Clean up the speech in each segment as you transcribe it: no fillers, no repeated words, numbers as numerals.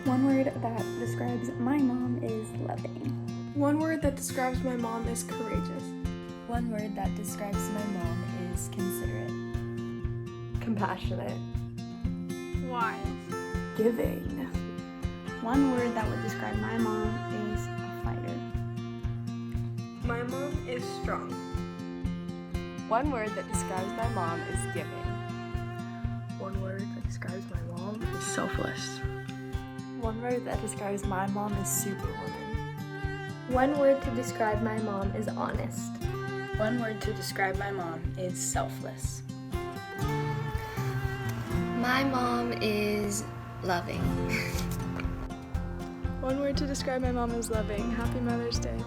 One word that describes my mom is loving. One word that describes my mom is courageous. One word that describes my mom is considerate. Compassionate. Wise. Giving. One word that would describe my mom is a fighter. My mom is strong. One word that describes my mom is giving. One word that describes my mom is selfless. One word that describes my mom is superwoman. One word to describe my mom is honest. One word to describe my mom is selfless. My mom is loving. One word to describe my mom is loving. Happy Mother's Day.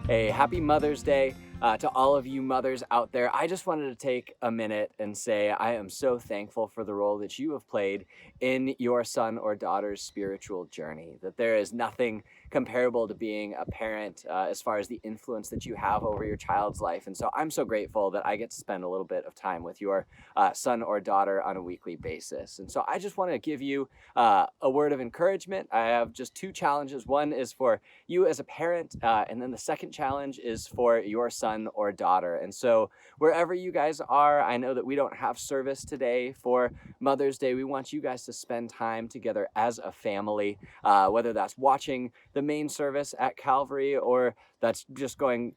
Hey, happy Mother's Day to all of you mothers out there. I just wanted to take a minute and say I am so thankful for the role that you have played in your son or daughter's spiritual journey, that there is nothing comparable to being a parent as far as the influence that you have over your child's life. And so I'm so grateful that I get to spend a little bit of time with your son or daughter on a weekly basis. And so I just want to give you a word of encouragement. I have just two challenges. One is for you as a parent, and then the second challenge is for your son or daughter. And so wherever you guys are, I know that we don't have service today for Mother's Day. We want you guys to spend time together as a family, whether that's watching the main service at Calvary, or that's just going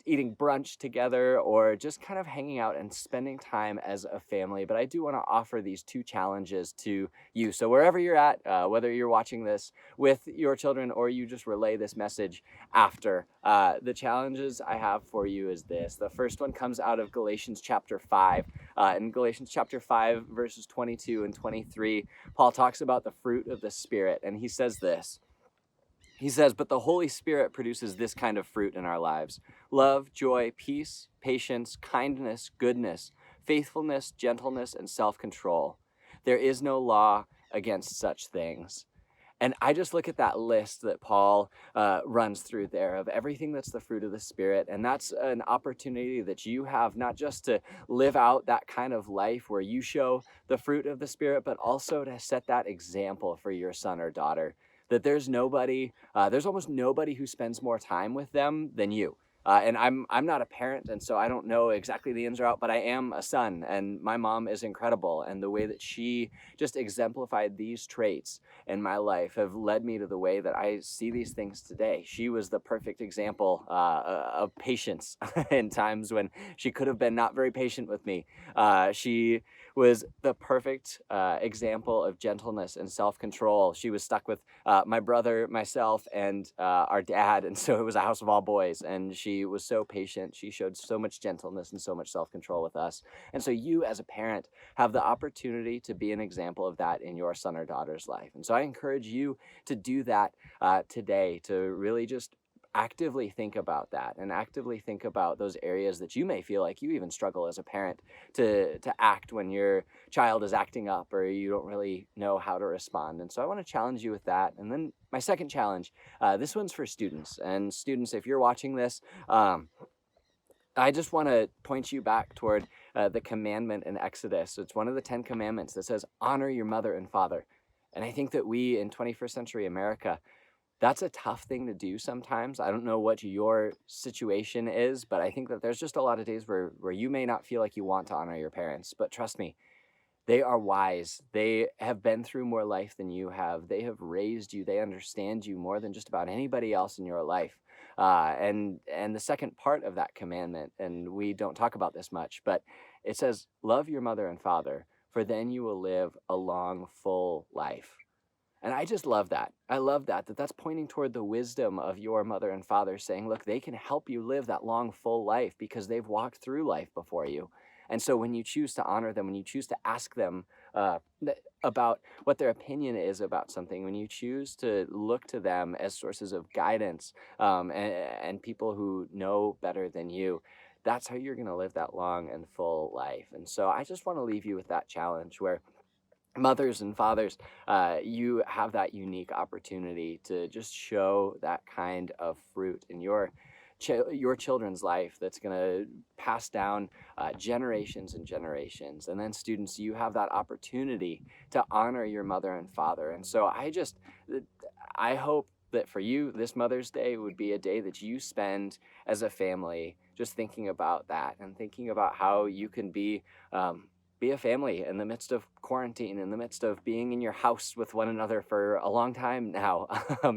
eating brunch together, or just kind of hanging out and spending time as a family. But I do want to offer these two challenges to you. So wherever you're at, whether you're watching this with your children or you just relay this message after, the challenges I have for you is this. The first one comes out of Galatians chapter 5. In Galatians chapter 5, verses 22 and 23, Paul talks about the fruit of the Spirit, and he says this. He says, "But the Holy Spirit produces this kind of fruit in our lives: love, joy, peace, patience, kindness, goodness, faithfulness, gentleness, and self-control. There is no law against such things." And I just look at that list that Paul runs through there of everything that's the fruit of the Spirit. And that's an opportunity that you have, not just to live out that kind of life where you show the fruit of the Spirit, but also to set that example for your son or daughter. That there's almost nobody who spends more time with them than you. And I'm not a parent, and so I don't know exactly the ins or outs, but I am a son, and my mom is incredible. And the way that she just exemplified these traits in my life have led me to the way that I see these things today. She was the perfect example of patience in times when she could have been not very patient with me. She was the perfect example of gentleness and self-control. She was stuck with my brother, myself, and our dad, and so it was a house of all boys, and she was so patient. She showed so much gentleness and so much self-control with us. And so you as a parent have the opportunity to be an example of that in your son or daughter's life. And so I encourage you to do that today, to really just actively think about that and actively think about those areas that you may feel like you even struggle as a parent to act when your child is acting up or you don't really know how to respond. And so I want to challenge you with that. And then my second challenge, this one's for students. And students, if you're watching this, I just want to point you back toward the commandment in Exodus. It's one of the 10 commandments that says, honor your mother and father. And I think that we in 21st century America, that's a tough thing to do sometimes. I don't know what your situation is, but I think that there's just a lot of days where you may not feel like you want to honor your parents. But trust me, they are wise. They have been through more life than you have. They have raised you. They understand you more than just about anybody else in your life. And the second part of that commandment, and we don't talk about this much, but it says, love your mother and father, for then you will live a long, full life. And I just love that. I love that's pointing toward the wisdom of your mother and father, saying, look, they can help you live that long, full life because they've walked through life before you. And so when you choose to honor them, when you choose to ask them about what their opinion is about something, when you choose to look to them as sources of guidance and people who know better than you, that's how you're going to live that long and full life. And so I just want to leave you with that challenge where mothers and fathers, you have that unique opportunity to just show that kind of fruit in your your children's life that's going to pass down generations and generations. And then students, you have that opportunity to honor your mother and father. And so I hope that for you, this Mother's Day would be a day that you spend as a family just thinking about that and thinking about how you can be a family in the midst of quarantine, in the midst of being in your house with one another for a long time now.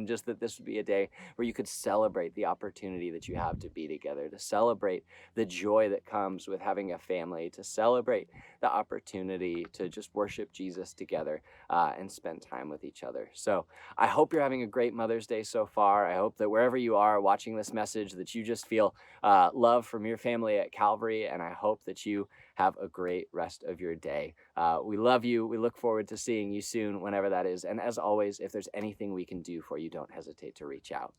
Just that this would be a day where you could celebrate the opportunity that you have to be together, to celebrate the joy that comes with having a family, to celebrate the opportunity to just worship Jesus together and spend time with each other. So I hope you're having a great Mother's Day so far. I hope that wherever you are watching this message, that you just feel love from your family at Calvary, and I hope that you have a great rest of your day. We love you. We look forward to seeing you soon, whenever that is. And as always, if there's anything we can do for you, don't hesitate to reach out.